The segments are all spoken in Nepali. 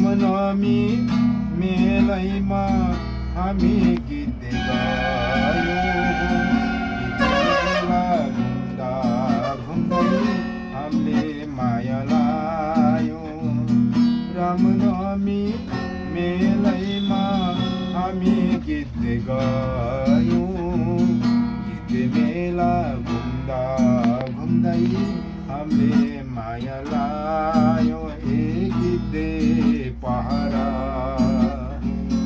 रामनवमी मेलैमा हामी गीत गायौँ। बेला घुम्दा घुम्दै हामीले माया लायौँ। रामनवमी मेलैमा हामी गीत गायौँ। गीत मेला घुम्दा घुम्दै हामीले माया लायौँ। ए गिद्धे पहरा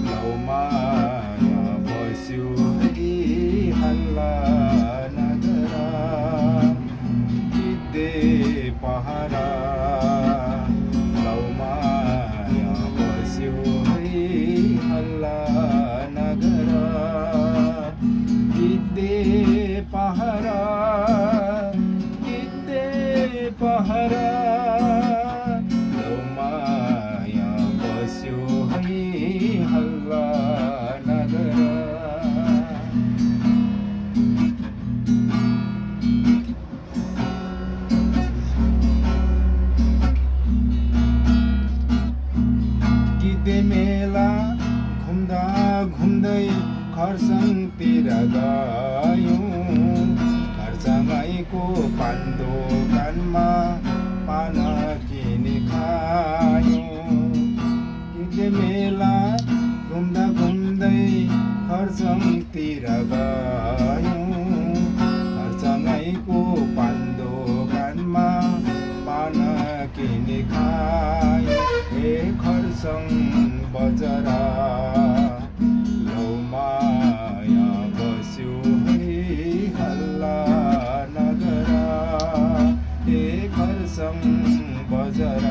लौमाया बस्यो है हल्ला नगरा। गिद्धे पहरा लौमाया बस्यो है हल्ला नगरा। गिद्धे पहरा पहरा लौमाया बस्यो है हल्ला नगरा। गिद्धे मेला घुम्दा घुम्दै खरसाङतिर गयौँ। खरसाङैको पान दोकानमा पान किनी खायौँ। गिद्धे मेला घुम्दा घुम्दै खरसाङतिर गयौँ। खरसाङैको पान दोकानमा पान किनी खायौँ। ए खरसाङ बजार लौमाया बस्यो है हल्ला नगरा। ए खरसाङ बजार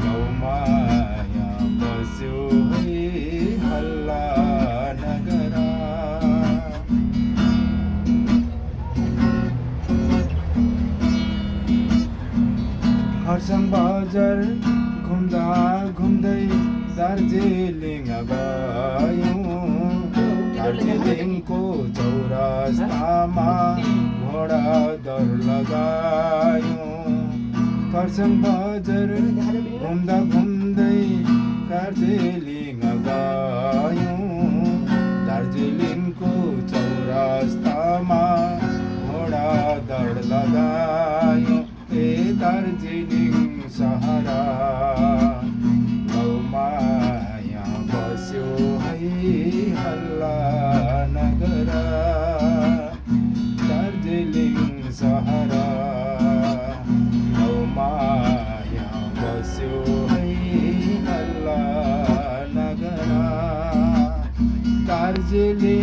लौमाया बस्यो है हल्ला नगरा। खरसाङ बजार घुम्दा घुम्दै दार्जिलिङ गयौँ। दार्जिलिङको चौरस्तामा घोडा दौड लगायौँ। खरसाङ बजार घुम्दा घुम्दै दार्जिलिङ गयौँ। दार्जिलिङको चौरस्तामा घोडा दौड लगायौँ। ए दार्जिलिङ सहर लौमाया बस्यो है हल्ला नगरा। दार्जिलिङ सहर लौमाया बस्यो है हल्ला नगरा। दार्जिलिङ